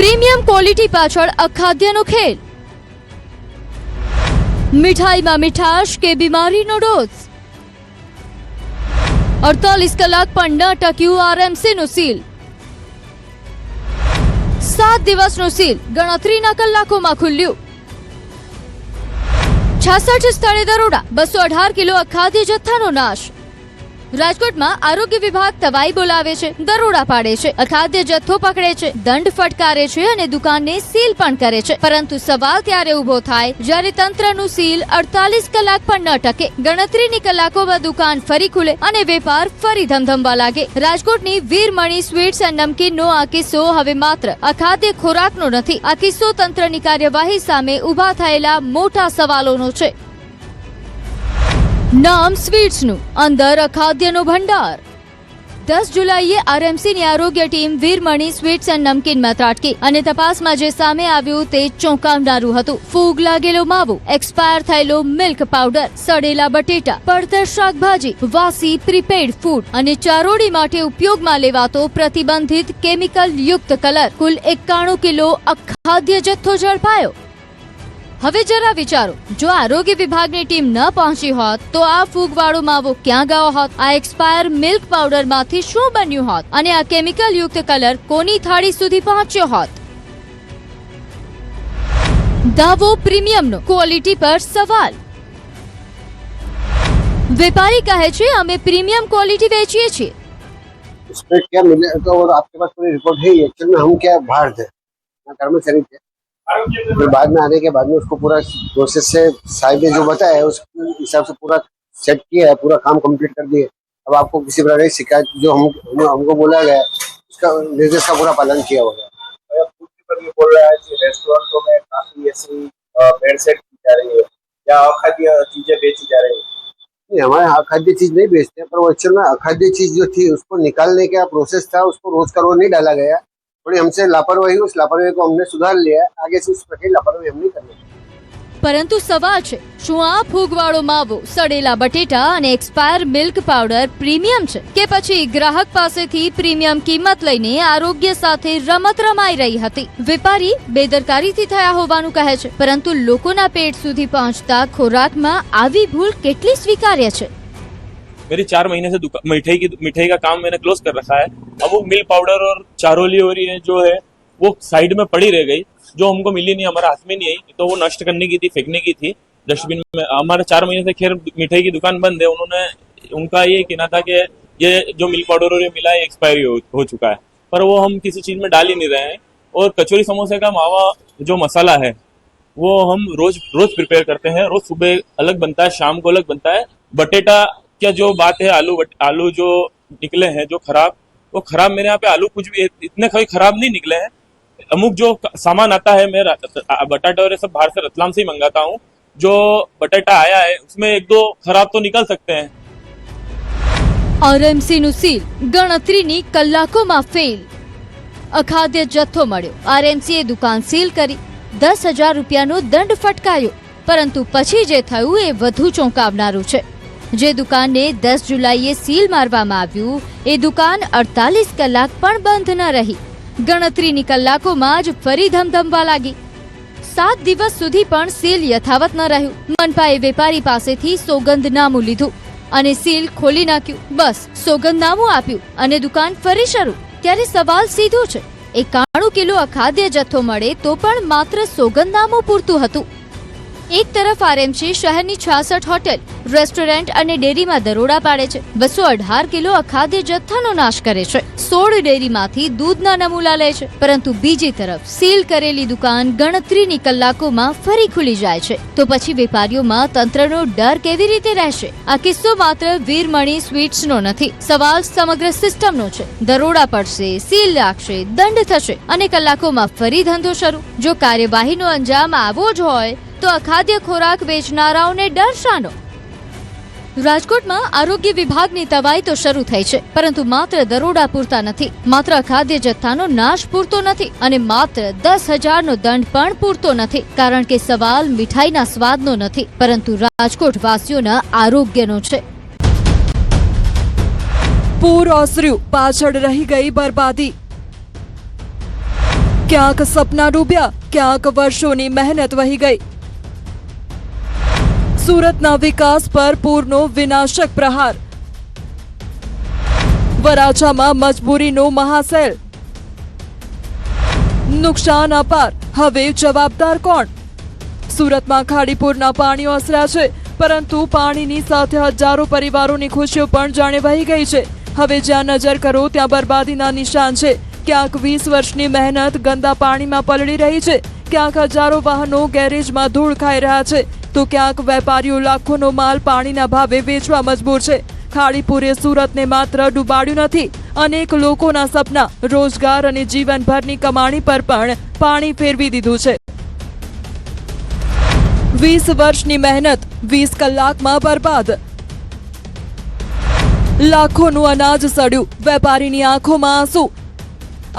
Premium quality પાછળ અખાદ્યનો ખેલ, મીઠાઈમાં મીઠાશ કે બીમારીનો ડોઝ, 48 કલાક પણ ન ટક્યું આરએમસીનું સીલ, 7 દિવસનું સીલ ગણતરીના કલાકોમાં ખુલ્યું, 66 સ્થળે દરોડા, 218 કિલો અખાદ્ય જથ્થાનો નાશ। રાજકોટમાં આરોગ્ય વિભાગ તવાઈ બોલાવે છે, દરોડા પાડે છે, અખાદ્ય જથ્થો પકડે છે, દંડ ફટકારે છે અને દુકાનને સીલ પણ કરે છે। પરંતુ સવાલ ત્યારે ઉભો થાય જ્યારે તંત્રનું સીલ 48 કલાક પણ ન ટકે, ગણતરીની કલાકોમાં દુકાન ફરી ખુલે અને વેપાર ફરી ધમધમવા લાગે। રાજકોટની વીરમણી સ્વીટ્સ એન્ડ નમકીનનો આ કિસ્સો હવે માત્ર અખાદ્ય ખોરાકનો નથી, આ કિસ્સો તંત્રની કાર્યવાહી સામે ઉભા થયેલા મોટા સવાલોનો છે। નામ સ્વીટ્સનું, અંદર અખાદ્યનો ભંડાર। 10 જુલાઈએ આરએમસીની આરોગ્ય ટીમ વીરમણી સ્વીટ્સ એન્ડ નમકીનમાં ત્રાટકી અને તપાસમાં જે સામે આવ્યું તે ચોંકાવનારું હતું। ફૂગ લાગેલો માવો, એક્સપાયર થયેલો મિલ્ક પાવડર, સડેલા બટેટા, પડતર શાકભાજી, વાસી પ્રીપેડ ફૂડ અને ચારોડી માટે ઉપયોગમાં લેવાતો પ્રતિબંધિત કેમિકલ યુક્ત કલર, કુલ 91 કિલો અખાદ્ય જથ્થો ઝડપાયો। હવે જરા વિચારો, જો આરોગ્ય વિભાગની ટીમ ન પહોંચી હોત તો આ ફૂગવાળો માવો ક્યાં ગયો હોત, આ એક્સપાયર મિલ્ક પાવડરમાંથી શું બન્યું હોત અને આ કેમિકલ યુક્ત કલર કોની થાળી સુધી પહોંચ્યો હોત? દાવો પ્રીમિયમનો, ક્વોલિટી પર સવાલ। વેપારી કહે છે અમે પ્રીમિયમ ક્વોલિટી વેચીએ છીએ। उसमें क्या मिले तो आपके पास पूरी रिपोर्ट है। एक्चुअल में हम क्या बाहर थे, कर्मचारी थे, फिर बाद में आने के बाद में उसको पूरा प्रोसेस से साहब ने जो बताया है उस हिसाब से पूरा सेट किया है, पूरा काम कंप्लीट कर दिए। अब आपको किसी प्रकार की शिकायत जो हमको बोला गया है उसका निर्देश का पूरा पालन किया होगा। फूड पर ये बोल रहा है कि रेस्टोरेंटों में काफी ऐसी भेड़सेड़ की जा रही है या अखाद्य चीजें बेची जा रही है। नहीं, हमारे यहाँ अखाद्य चीज नहीं बेचते, पर वो एक्चुअल में अखाद्य चीज जो थी उसको निकालने का प्रोसेस था, उसको रोज का रोज नहीं डाला गया। थोड़ी हमसे लापरवाही, उस लापरवाही को हमने सुधार लिया है, आगे से उस प्रकार की लापरवाही हम नहीं करेंगे। પરંતુ સવાલ છે, શું આ ફૂગવાળો માવો, સડેલા બટેટા અને એક્સપાયર મિલ્ક પાવડર પ્રીમિયમ છે કે પછી ગ્રાહક પાસેથી પ્રીમિયમ કિંમત લઈને આરોગ્ય સાથે રમત રમાઈ રહી હતી? વેપારી બેદરકારીથી થયા હોવાનું કહે છે, પરંતુ લોકોના પેટ સુધી પહોંચતા ખોરાકમાં આવી ભૂલ કેટલી સ્વીકાર્ય છે? मेरी 4 महीने से मिठाई का काम मैंने क्लोज कर रखा है। अब वो मिल्क पाउडर और चारोली और ये जो है वो साइड में पड़ी रह गई, जो हमको मिली नहीं, हमारे हाथ में नहीं आई, तो वो नष्ट करने की थी, फेंकने की थी डस्टबिन में। हमारे 4 महीने से खैर मिठाई की दुकान बंद है। उनका ये कहना था कि ये जो मिल्क पाउडर और ये मिला है एक्सपायरी हो चुका है, पर वो हम किसी चीज में डाल ही नहीं रहे हैं। और कचौरी समोसे का मावा जो मसाला है वो हम रोज प्रिपेयर करते हैं, रोज सुबह अलग बनता है, शाम को अलग बनता है। बटेटा क्या जो बात है, आलू जो निकले हैं जो खराब, वो खराब मेरे यहाँ पे आलू कुछ भी इतने कोई खराब नहीं निकले हैं। अमुक जो सामान आता है, मैं बटाटा और ये सब बाहर से रतलाम से ही मंगाता हूँ, जो बटाटा आया है उसमें 1-2 खराब तो निकल सकते हैं। આરએમસીનું સીલ ગણતરીની કલાકોમાં ફેલ, અખાદ્ય જથ્થો મળ્યો, આરએમસીએ દુકાન સીલ કરી, 10,000 રૂપિયાનો દંડ ફટકાયો। પરંતુ પછી જે થયું એ વધુ ચોંકાવનારું છે। જે દુકાનને 10 જુલાઈએ સીલ મારવામાં આવ્યું એ દુકાન 48 કલાક પણ બંધ ન રહી, ગણતરીની કલાકોમાં જ ફરી ધમધમવા લાગી। 7 દિવસ સુધી પણ સીલ યથાવત ન રહ્યું। મનપાએ વેપારી પાસેથી સોગંદનામું લીધું અને સીલ ખોલી નાખ્યું। બસ સોગંદનામું આપ્યું અને દુકાન ફરી શરૂ। ત્યારે સવાલ સીધો છે, 91 કિલો અખાદ્ય જથ્થો મળે તો પણ માત્ર સોગંદનામું પૂરતું હતું। એક તરફ આરએમસી શહેરની 66 હોટેલ, રેસ્ટોરન્ટ અને ડેરીમાં દરોડા પાડે છે, 218 કિલો અખાદ્ય જથ્થાનો નાશ કરે છે, 16 ડેરીમાંથી દૂધના નમૂના લે છે, પરંતુ બીજી તરફ સીલ કરેલી દુકાન ગણતરીની કલાકોમાં ફરી ખુલી જાય છે। તો પછી વેપારીઓમાં તંત્રનો ડર કેવી રીતે રહેશે? આ કિસ્સો માત્ર વીરમણી સ્વીટ્સનો નથી, સવાલ સમગ્ર સિસ્ટમનો છે। દરોડા પડશે, સીલ લાગશે, દંડ થશે અને કલાકોમાં ફરી ધંધો શરૂ। જો કાર્યવાહીનો અંજામ આવો જ હોય તો અખાદ્ય ખોરાક વેચનારાઓને ડર શાનો? રાજકોટમાં આરોગ્ય વિભાગની તવાઈ તો શરૂ થઈ છે, પરંતુ માત્ર દરોડા પૂરતા નથી, માત્ર અખાદ્ય જથ્થાનો નાશ પૂરતો નથી અને માત્ર 10,000નો દંડ પણ પૂરતો નથી, કારણ કે સવાલ મીઠાઈના સ્વાદનો નથી, પરંતુ રાજકોટ વાસીઓના આરોગ્યનો છે। પૂર ઓસર્યું, પાછળ રહી ગઈ બરબાદી। ક્યાંક સપના ડૂબ્યા, ક્યાંક વર્ષોની મહેનત વહી ગઈ. સુરતના વિકાસ પર પૂરનો વિનાશક પ્રહાર. વરાછામાં મજબૂરીનો મહાસેલ. નુકસાન અપાર, હવે જવાબદાર કોણ? સુરતમાં ખાડીપુરના પાણી ઓસર્યા છે, પરંતુ પાણીની સાથે હજારો પરિવારોની ખુશીઓ પણ જાણે વહી ગઈ છે. હવે જ્યાં નજર કરો ત્યાં બરબાદીના નિશાન છે. ક્યાંક 20 વર્ષની મહેનત ગંદા પાણીમાં પલળી રહી છે, ક્યાંક હજારો વાહનો ગેરેજમાં ધૂળ ખાઈ રહ્યા છે, તો ક્યાંક વેપારીઓ લાખોનો માલ પાણીના ભાવે વેચવા મજબૂર છે. ખાડીપુરે સુરતને માત્ર ડૂબાડ્યું નથી, અનેક લોકોના સપના, રોજગાર અને જીવનભરની કમાણી પર પણ પાણી ફેરવી દીધું છે. 20 વર્ષની મહેનત 20 કલાકમાં બરબાદ. લાખોનું અનાજ સડ્યું, વેપારીની આંખોમાં આંસુ.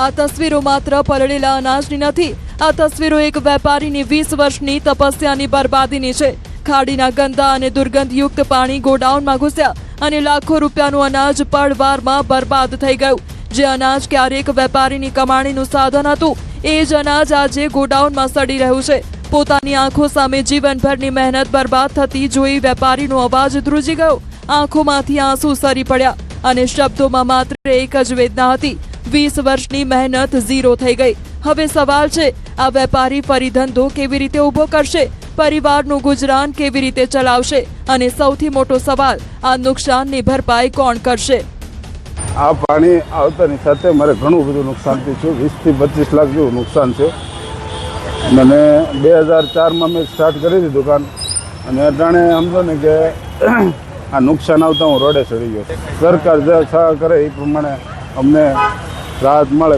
આ તસવીરો માત્ર પલળેલા અનાજની નથી, આ તસવીરો એક વેપારીની 20 વર્ષની તપસ્યાની બરબાદીની છે. ખાડીના ગંદા અને દુર્ગંધયુક્ત પાણી ગોડાઉનમાં ઘૂસ્યા અને લાખો રૂપિયાનું અનાજ પળવારમાં બરબાદ થઈ ગયું. જે અનાજ ક્યારેક વેપારીની કમાણીનું સાધન હતું, એ જ અનાજ આજે ગોડાઉનમાં સડી રહ્યું છે. પોતાની આંખો સામે જીવનભરની મહેનત બરબાદ થતી જોઈ વેપારીનો અવાજ ધ્રુજી ગયો. આંખોમાંથી આંસુ સરી પડ્યા અને શબ્દોમાં માત્ર એક જ વેદના હતી. 20 વર્ષની મહેનત ઝીરો થઈ ગઈ. હવે સવાલ છે, આ વેપારી ફરી ધંધો કેવી રીતે ઊભો કરશે? પરિવારનું ગુજરાન કેવી રીતે ચલાવશે? અને સૌથી મોટો સવાલ, આ નુકસાનની ભરપાઈ કોણ કરશે? આ પાણી આવતાની સાથે મારે ઘણું બધું નુકસાન થયું છે. 20 થી 25 લાખ જેવું નુકસાન છે. મને 2004માં મેં સ્ટાર્ટ કરી હતી દુકાન, અને અટાણે સમજો ને કે આ નુકસાન આવતા હું રોડે ચડી ગયો. સરકાર જે સહાય કરે એ પ્રમાણે અમને રાહત મળે.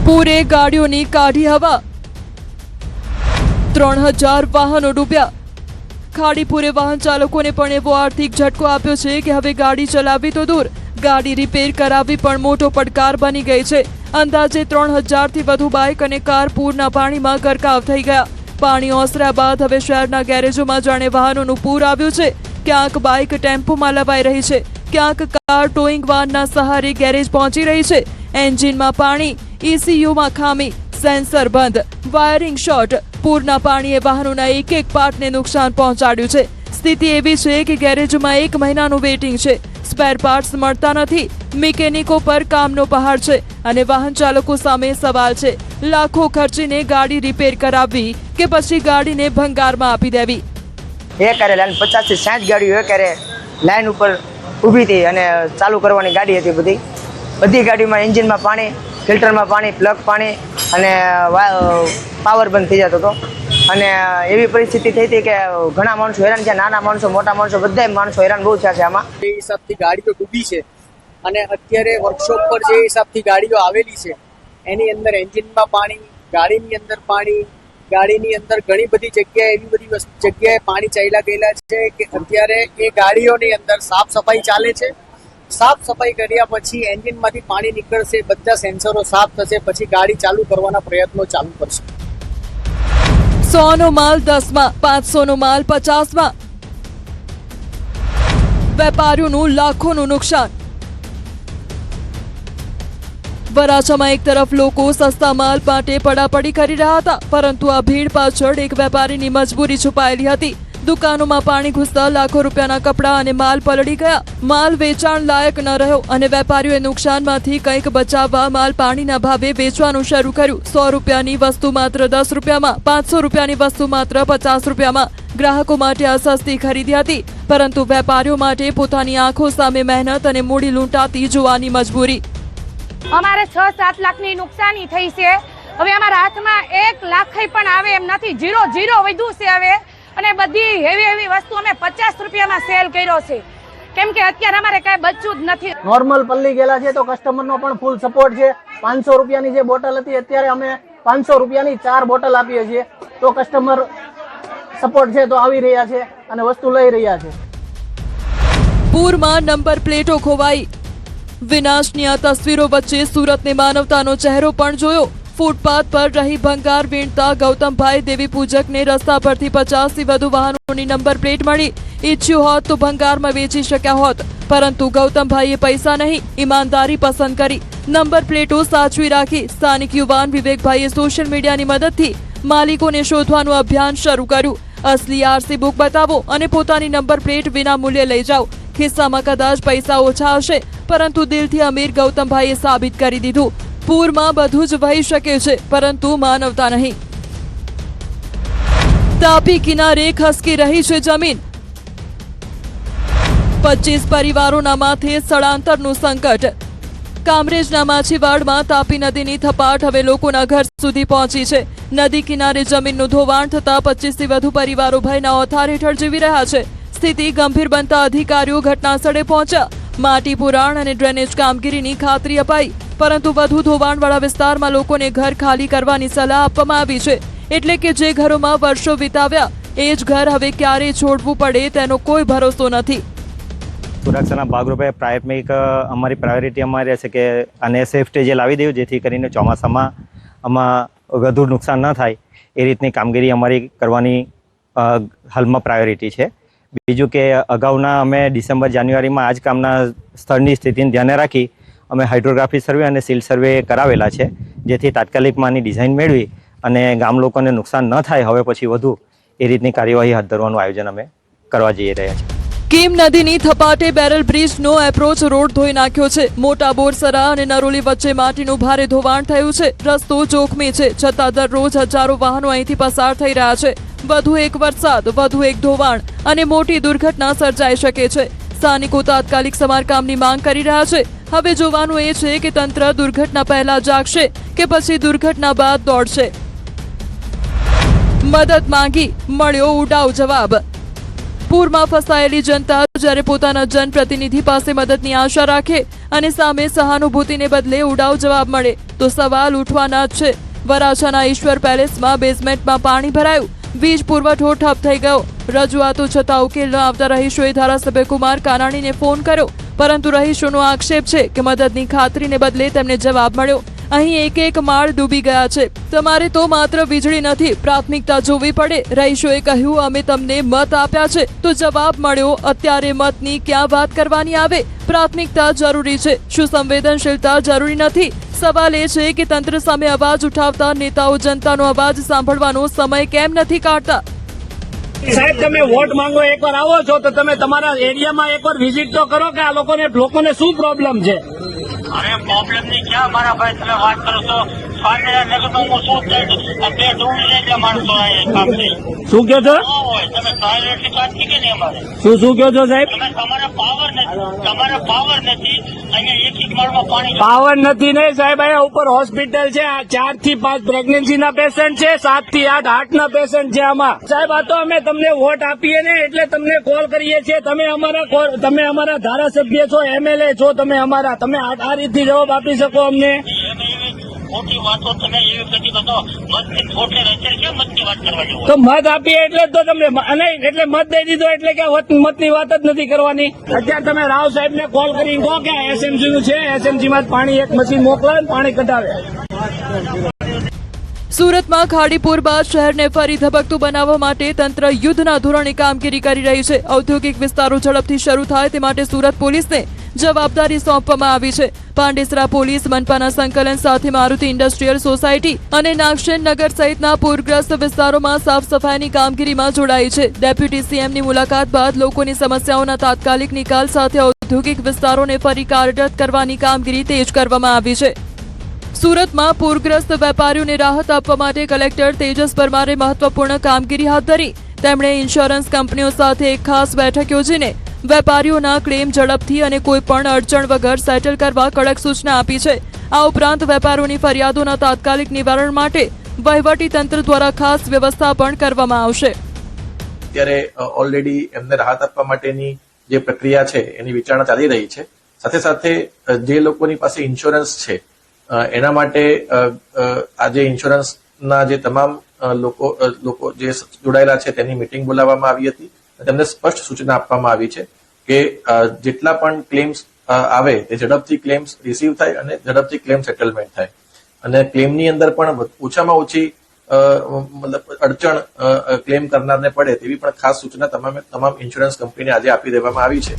પૂરે ગાડીઓની કાઢી હવા. 3000 વાહનો ડૂબ્યા. ખાડીપુરે વાહન ચાલકોને પણ એવો આર્થિક ઝટકો આપ્યો છે કે હવે ગાડી ચલાવવી તો દૂર, ગાડી રિપેર કરાવવી પણ મોટો પડકાર બની ગઈ છે. અંદાજે 3000 થી વધુ બાઇક અને કાર પૂરના પાણીમાં ગરકાવ થઈ ગયા. પાણી ઓસર્યા બાદ હવે શહેરના ગેરેજોમાં જાણે વાહનોનું પૂર આવ્યું છે. ક્યાંક બાઇક ટેમ્પોમાં લવાઈ રહી છે, ક્યાંક કાર ટોઈંગ વાનના સહારે ગેરેજ પહોંચી રહી છે. એન્જિનમાં પાણી, ECUમાં ખામી, સેન્સર બંધ, વાયરિંગ શોર્ટ. પૂરના પાણીએ વાહનોના એક એક પાર્ટને નુકસાન પહોંચાડ્યું છે. સ્થિતિ એવી છે કે ગેરેજમાં 1 મહિનાનું વેઇટિંગ છે. સ્પેર પાર્ટ્સ મળતા નથી, મિકેનિકો પર કામનો પહાડ છે અને વાહન ચાલકો સામે સવાલ છે, લાખો ખર્ચીને ગાડી રિપેર કરાવવી કે પછી ગાડીને ભંગારમાં આપી દેવી? એ કરે લાઈન 50 થી 60 ગાડીઓ એ કરે લાઈન ઉપર ઊભી હતી અને ચાલુ કરવાની ગાડી હતી. બધી ગાડીમાં એન્જિનમાં પાણી, ફિલ્ટરમાં પાણી, પ્લગ પાણી અને પાવર બંધ થઈ જતો હતો. અને એવી પરિસ્થિતિ થઈ હતી કે ઘણા માણસો હેરાન છે, નાના માણસો, મોટા માણસો, બધા માણસો હેરાન બહુ થયા છે. આમાં એ હિસાબથી ગાડીઓ ડૂબી છે અને અત્યારે વર્કશોપ પર જે હિસાબથી ગાડીઓ આવેલી છે એની અંદર એન્જિનમાં પાણી, ગાડીની અંદર પાણી, ગાડીની અંદર ઘણી બધી જગ્યાએ એવી બધી જગ્યાએ પાણી ચાલ્યા ગયેલા છે કે અત્યારે એ ગાડીઓની અંદર સાફ સફાઈ ચાલે છે. સાફ સફાઈ કર્યા પછી એન્જિનમાંથી પાણી નીકળશે, બધા સેન્સરો સાફ થશે, પછી ગાડી ચાલુ કરવાના પ્રયત્નો ચાલુ કરશે. 100નો માલ 10માં, 500નો માલ 50માં. વેપારીઓનું લાખોનું નુકસાન. વરાછામાં એક તરફ લોકો સસ્તા માલ માટે પડાપડી કરી રહ્યા હતા, પરંતુ આ ભીડ પાછળ એક વેપારીની મજબૂરી છુપાયેલી હતી. દુકાનોમાં પાણી ઘૂસતા લાખો રૂપિયાના કપડાં અને માલ પલળી ગયા. માલ વેચાણ લાયક ન રહ્યો અને વેપારીઓએ નુકસાનમાંથી કંઈક બચાવવા માલ પાણીના ભાવે વેચવાનું શરૂ કર્યું. 100 રૂપિયાની વસ્તુ માત્ર 10 રૂપિયામાં, 500 રૂપિયાની વસ્તુ માત્ર 50 રૂપિયામાં. ગ્રાહકો માટે આ સસ્તી ખરીદી હતી, પરંતુ વેપારીઓ માટે પોતાની આંખો સામે મહેનત અને મૂડી લૂંટાતી જોવાની મજબૂરી. અમારે 6-7 લાખની નુકસાની થઈ છે. હવે અમારા હાથમાં 1 લાખ પણ આવે એમ નથી. 0 વધ્યું છે હવે. અને બધી હેવી વસ્તુ અમે 50 રૂપિયામાં સેલ કર્યો છે, કેમ કે અત્યારે અમારે કઈ બચ્યું જ નથી. નોર્મલ પલ્લી ગયેલા છે તો કસ્ટમરનો પણ ફૂલ સપોર્ટ છે. 500 રૂપિયાની જે બોટલ હતી અત્યારે અમે 500 રૂપિયાની 4 બોટલ આપીએ છીએ, તો કસ્ટમર સપોર્ટ છે તો આવી રહ્યા છે અને વસ્તુ લઈ રહ્યા છે. પૂરમાં નંબર પ્લેટો ખોવાઈ. વિનાશની આ તસવીરો વચ્ચે સુરતની માનવતાનો ચહેરો પણ જોયો. ફૂટપાથ પર રહી ભંગાર વીણતા ગૌતમભાઈ દેવી પૂજકને રસ્તા પરથી 50 થી વધુ વાહનોની નંબર પ્લેટ મળી. ઈચ્છ્યું હોત તો ભંગારમાં વેચી શક્યા હોત, પરંતુ ગૌતમભાઈએ પૈસા નહીં, ઈમાનદારી પસંદ કરી. નંબર પ્લેટો સાચવી રાખી સ્થાનિક યુવાન વિવેકભાઈએ સોશિયલ મીડિયાની મદદથી માલિકોને શોધવાનું અભિયાન શરૂ કર્યું. અસલી આરસી બુક બતાવો અને પોતાની નંબર પ્લેટ વિના મૂલ્યે લઈ જાઓ. ખિસ્સામાં કદાચ પૈસા ઓછા હશે, પરંતુ દિલથી અમીર ગૌતમભાઈએ સાબિત કરી દીધું, પૂરમાં બધું જ વહી શકે છે, પરંતુ માનવતા નહીં. તાપી કિનારે ખસકી રહી છે જમીન. 25 પરિવારોના માથે સ્થળાંતરનું સંકટ. કામરેજના માછીવાડમાં તાપી નદીની થપાટ હવે લોકોના ઘર સુધી પહોંચી છે. નદી કિનારે જમીનનું ધોવાણ થતા 25થી વધુ પરિવારો ભયના ઓથાર હેઠળ જીવી રહ્યા છે. સ્થિતિ ગંભીર બનતા અધિકારીઓ ઘટનાસ્થળે પહોંચ્યા. માટી પુરાણ અને ડ્રેનેજ કામગીરીની ખાતરી અપાઈ, પરંતુ વધુ ધોવાણવાળા વિસ્તારમાં લોકોને ઘર ખાલી કરવાની સલાહ આપવામાં આવી છે. એટલે કે જે ઘરોમાં વર્ષો વિતાવ્યા એ જ ઘર હવે ક્યારે છોડવું પડે તેનો કોઈ ભરોસો નથી. સુરક્ષાના ભાગરૂપે પ્રાથમિક અમારી પ્રાયોરિટી અમારી રહેશે કે આને સેફ સ્ટેજે લાવી દેવું, જેથી કરીને ચોમાસામાં આમાં વધુ નુકસાન ન થાય એ રીતની કામગીરી અમારી કરવાની હાલમાં પ્રાયોરિટી છે. બીજું કે અગાઉના અમે ડિસેમ્બર જાન્યુઆરીમાં આ જ કામના સ્થળની સ્થિતિને ધ્યાને રાખી અમે હાઇડ્રોગ્રાફી સર્વે અને સીલ સર્વે કરાવેલા છે, જેથી તાત્કાલિકમાં આની ડિઝાઇન મેળવી અને ગામ લોકોને નુકસાન ન થાય હવે પછી વધુ એ રીતની કાર્યવાહી હાથ ધરવાનું આયોજન અમે કરવા જઈ રહ્યા છીએ. કીમ નદીની થપાટે બેરલ બ્રિજનો એપ્રોચ રોડ ધોઈ નાખ્યો છે. મોટા બોરસરા અને નરોલી વચ્ચે માટીનું ભારે ધોવાણ થયું છે. રસ્તો જોખમી છે, છતાં દરરોજ હજારો વાહનો અહીંથી પસાર થઈ રહ્યા છે. વધુ એક વરસાદ, વધુ એક ધોવાણ અને મોટી દુર્ઘટના સર્જાઈ શકે છે. સ્થાનિકો તાત્કાલિક સમારકામની માંગ કરી રહ્યા છે. હવે જોવાનું એ છે કે તંત્ર દુર્ઘટના પહેલા જાગશે કે પછી દુર્ઘટના બાદ દોડશે. મદદ માંગી, મળ્યો ઉડાવ જવાબ. પૂરમાં ફસાયેલી જનતા જ્યારે પોતાના જનપ્રતિનિધિ પાસે મદદની આશા રાખે અને સામે સહાનુભૂતિને બદલે ઉડાવ જવાબ મળે તો સવાલ ઉઠવાના જ છે. વરાછાના ઈશ્વર પેલેસમાં બેઝમેન્ટમાં પાણી ભરાયું, વીજ પુરવઠો ઠપ થઈ ગયો. રજૂઆતો છતાં ઉકેલ ન આવતા રહીશોએ ધારાસભ્ય કુમાર કાનાણીને ફોન કર્યો, પરંતુ રહીશોનો આક્ષેપ છે કે મદદની ખાતરીને બદલે તેમને જવાબ મળ્યો, અહીં એક એક માળ ડૂબી ગયા છે. તમારે તો માત્ર વીજળી નથી, પ્રાથમિકતા જોવી પડે. રહીશોએ કહ્યું, અમે તમને મત આપ્યા છે તો જવાબ મળ્યો. અત્યારે મતની ક્યાં વાત કરવાની આવે? પ્રાથમિકતા જરૂરી છે, શું સંવેદનશીલતા જરૂરી નથી? સવાલ એ છે કે તંત્ર સામે અવાજ ઉઠાવતા નેતાઓ જનતાનો અવાજ સાંભળવાનો સમય કેમ નથી કાઢતા? સાહેબ, તમે વોટ માંગો એકવાર આવો છો તો તમે તમારા એરિયામાં એકવાર વિઝિટ તો કરો કે આ લોકોને શું પ્રોબ્લેમ છે. અરે પ્રોબ્લેમ ની ક્યાં મારા ભાઈ તમે વાત કરો છો? 5,000 નગર શું થાય? બે ડૂબી એટલે માણસો કામ થઈ. શું કહો છો? તમે પ્રાયોરિટી વાત કરી કે નહીં અમારે? શું કહો છો સાહેબ? તમારા પાવર નથી. અહીંયા એક માળમાં પાણી પાવર નથી નહીં સાહેબ. અહીંયા ઉપર હોસ્પિટલ છે, 4 થી 5 પ્રેગ્નન્સીના પેશન્ટ છે, 7 થી 8 હાર્ટના પેશન્ટ છે. આમાં સાહેબ આ તો અમે તમને વોટ આપીએ ને એટલે તમને કોલ કરીએ છીએ. તમે અમારા ધારાસભ્ય છો, MLA છો, તમે આ રીતથી જવાબ આપી શકો અમને? ખોટી વાતો તમે એવી બધી કરો. મતની ખોટે રહેશે કેમ મતની વાત કરવા જેવું? તો મત આપીએ એટલે તો તમને એટલે મત દઈ દીધો એટલે કે મતની વાત જ નથી કરવાની. અત્યારે તમે રાવ સાહેબ ને કોલ કરીને કહો કે SMG નું છે, SMG માં પાણી એક મશીન મોકલાવે પાણી કઢાવે. સુરતમાં ખાડીપુર બાદ શહેરને ફરી ધબકતું બનાવવા માટે તંત્ર યુદ્ધના ધોરણે કામગીરી કરી રહી છે. ઔદ્યોગિક વિસ્તારો ઝડપથી શરૂ થાય તે માટે સુરત પોલીસને જવાબદારી સોંપવામાં આવી છે. પાંડેસરા પોલીસ મનપાના સંકલન સાથે મારુતિ ઇન્ડસ્ટ્રીયલ સોસાયટી અને નાગશેન નગર સહિતના પૂરગ્રસ્ત વિસ્તારોમાં સાફ સફાઈની કામગીરીમાં જોડાઈ છે. ડેપ્યુટી CMની મુલાકાત બાદ લોકોની સમસ્યાઓના તાત્કાલિક નિકાલ સાથે ઔદ્યોગિક વિસ્તારોને ફરી કાર્યરત કરવાની કામગીરી તેજ કરવામાં આવી છે. સુરતમાં પૂરગ્રસ્ત વેપારીઓને રાહત આપવા માટે કલેક્ટર તેજસ પરમારે મહત્વપૂર્ણ કામગીરી હાથ ધરી. તેમણે ઇન્સ્યોરન્સ કંપનીઓ સાથે એક ખાસ બેઠક યોજીને વેપારીઓના ક્લેમ ઝડપથી અને કોઈ પણ અડચણ વગર સેટલ કરવા કડક સૂચના આપી છે. આ ઉપરાંત વેપારીઓની ફરિયાદોના તાત્કાલિક નિવારણ માટે વહીવટી તંત્ર દ્વારા ખાસ વ્યવસ્થા પણ કરવામાં આવશે. અત્યારે ઓલરેડી એમને રાહત આપવા માટેની જે પ્રક્રિયા છે એની વિચારણા ચાલી રહી છે. સાથે સાથે જે લોકોની પાસે ઇન્સ્યોરન્સ છે એના માટે આજે ઇન્સ્યોરન્સના જે તમામ લોકો જે જોડાયેલા છે તેની મિટિંગ બોલાવવામાં આવી હતી. તેમને સ્પષ્ટ સૂચના આપવામાં આવી છે કે જેટલા પણ ક્લેમ્સ આવે તે ઝડપથી ક્લેમ્સ રિસીવ થાય અને ઝડપથી ક્લેમ સેટલમેન્ટ થાય અને ક્લેમની અંદર પણ ઓછામાં ઓછી અડચણ ક્લેમ કરનારને પડે તેવી પણ ખાસ સૂચના તમામ ઇન્સ્યોરન્સ કંપનીને આજે આપી દેવામાં આવી છે.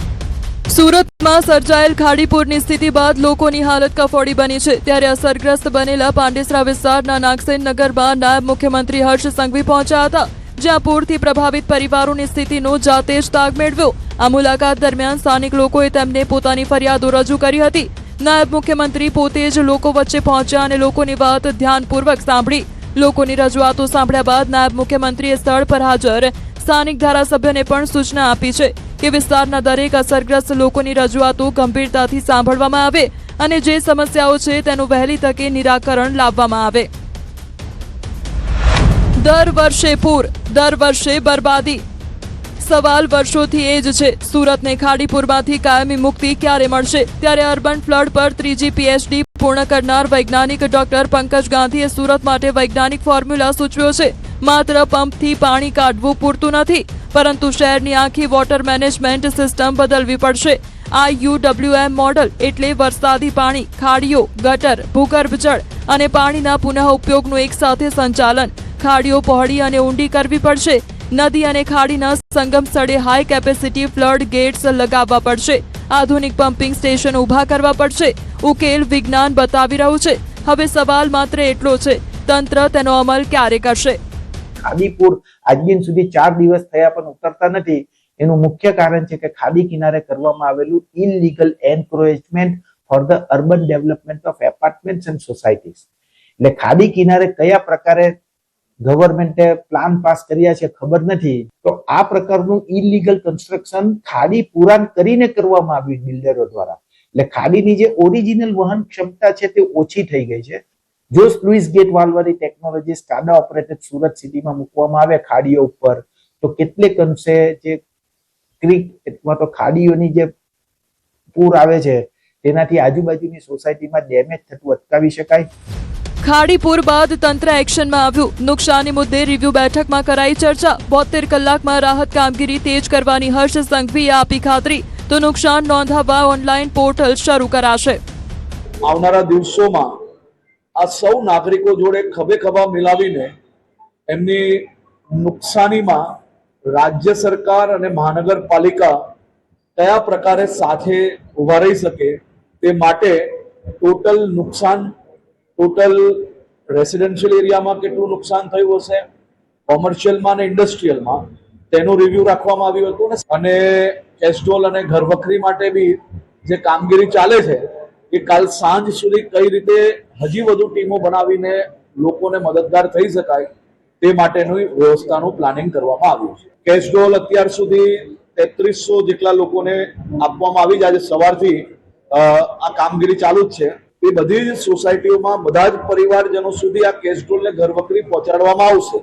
સુરતમાં સર્જાયેલ ખાડીપુરની સ્થિતિ બાદ લોકોની હાલત કફોડી બની છે, ત્યારે અસરગ્રસ્ત બનેલા પાંડેસરા વિસ્તારના નાગસેન નગરમાં નાયબ મુખ્યમંત્રી હર્ષ સંઘવી પહોંચ્યા હતા, જ્યાં પૂરથી પ્રભાવિત પરિવારોની સ્થિતિનો જાતે જ તાગ મેળવ્યો. આ મુલાકાત દરમિયાન સ્થાનિક લોકોએ તેમને પોતાની ફરિયાદો રજૂ કરી હતી. નાયબ મુખ્યમંત્રી પોતે જ લોકો વચ્ચે પહોંચ્યા અને લોકોની વાત ધ્યાનપૂર્વક સાંભળી. લોકોની રજૂઆતો સાંભળ્યા બાદ નાયબ મુખ્યમંત્રીએ સ્થળ પર હાજર સ્થાનિક ધારાસભ્યને પણ સૂચના આપી છે કે વિસ્તારના દરેક અસરગ્રસ્ત લોકોની રજૂઆતો ગંભીરતાથી સાંભળવામાં આવે અને જે સમસ્યાઓ છે તેનું વહેલી તકે નિરાકરણ લાવવામાં આવે. દર વર્ષે પૂર, દર વર્ષે બરબાદી. સવાલ વર્ષોથી એ જ છે, સુરતને ખાડીપુરમાંથી કાયમી મુક્તિ ક્યારે મળશે? ત્યારે અર્બન ફ્લડ પર 3જી PhD પૂર્ણ કરનાર વૈજ્ઞાનિક ડોક્ટર પંકજ ગાંધીએ સુરત માટે વૈજ્ઞાનિક ફોર્મ્યુલા સૂચવ્યો છે. માત્ર પંપથી પાણી કાઢવું પૂરતું નથી, પરંતુ શહેરની આખી વોટર મેનેજમેન્ટ સિસ્ટમ બદલવી પડશે. IUWM મોડલ એટલે વરસાદી પાણી, ખાડીઓ, ગટર, ભૂગર્ભ જળ અને પાણીના પુનઃ ઉપયોગનું એકસાથે સંચાલન. ખાડીઓ પહોળી અને ઊંડી કરવી પડશે. નદી અને ખાડીના સંગમ સ્થળે હાઈ કેપેસિટી ફ્લડ ગેટ્સ લગાવવા પડશે. આધુનિક પમ્પિંગ સ્ટેશન ઊભા કરવા પડશે. ઉકેલ વિજ્ઞાન બતાવી રહ્યું છે. હવે સવાલ માત્ર એટલો છે, તંત્ર તેનો અમલ ક્યારે કરશે? ખાડીપુર આજ દિન સુધી 4 દિવસ થયા પણ ઉતરતા નથી. એનું મુખ્ય કારણ છે કે ખાડી કિનારે કરવામાં આવેલું illegal encroachment for the urban development of apartments and societies. એટલે ખાડી કિનારે કયા પ્રકારે ગવર્મેન્ટે પ્લાન પાસ કર્યા છે ખબર નથી, તો આ પ્રકારનું ઇલીગલ કન્સ્ટ્રક્શન ખાડી પુરાણ કરીને કરવામાં આવ્યું બિલ્ડરો દ્વારા. એટલે ખાડીની જે ઓરિજિનલ વહન ક્ષમતા છે તે ઓછી થઈ ગઈ છે. જો સ્લુઇસ ગેટ વાલ્વની ટેકનોલોજી સ્કાડા ઓપરેટેડ સુરત સિટીમાં મૂકવામાં આવે ખાડીઓ ઉપર, તો કેટલેક અંશે જે ક્રીક અથવા તો ખાડીઓની જે પૂર આવે છે તેનાથી આજુબાજુની સોસાયટીમાં ડેમેજ થતું અટકાવી શકાય. ખાડીપુર બાદ તંત્ર એક્શનમાં આવ્યું. નુકસાની મુદ્દે રિવ્યુ બેઠકમાં કરાઈ ચર્ચા. 72 કલાકમાં રાહત કામગીરી તેજ કરવાની હર્ષ સંઘવીએ આપી ખાતરી. તો નુકસાન નોંધાવવા ઓનલાઈન પોર્ટલ શરૂ કરાશે. આવનારા દિવસોમાં આ સૌ નાગરિકો જોડે ખભે ખભા મિલાવીને એમની નુકસાનીમાં રાજ્ય સરકાર અને મહાનગરપાલિકા કયા પ્રકારે સાથે ઉભા રહી શકે તે માટે ટોટલ નુકસાન, ટોટલ રેસિડેન્શિયલ એરિયામાં કેટલું નુકસાન થયું હશે, કોમર્શિયલમાં અને ઇન્ડસ્ટ્રીયલમાં તેનું રિવ્યુ રાખવામાં આવ્યું હતું. અને કેસ્ટ્રોલ અને ઘરવખરી માટે બી જે કામગીરી ચાલે છે એ કાલ સાંજ સુધી કઈ રીતે હજી વધુ ટીમો બનાવીને લોકોને મદદગાર થઈ શકાય તે માટેની વ્યવસ્થાનું પ્લાનિંગ કરવામાં આવ્યું છે. કેસ્ટ્રોલ અત્યાર સુધી 3300 જેટલા લોકોને આપવામાં આવી. આજે સવારથી આ કામગીરી ચાલુ જ છે. એ બધી જ સોસાયટીઓમાં બધા જ પરિવારજનો સુધી આ કેસ્ટ્રોલ ને ઘરવખરી પહોંચાડવામાં આવશે.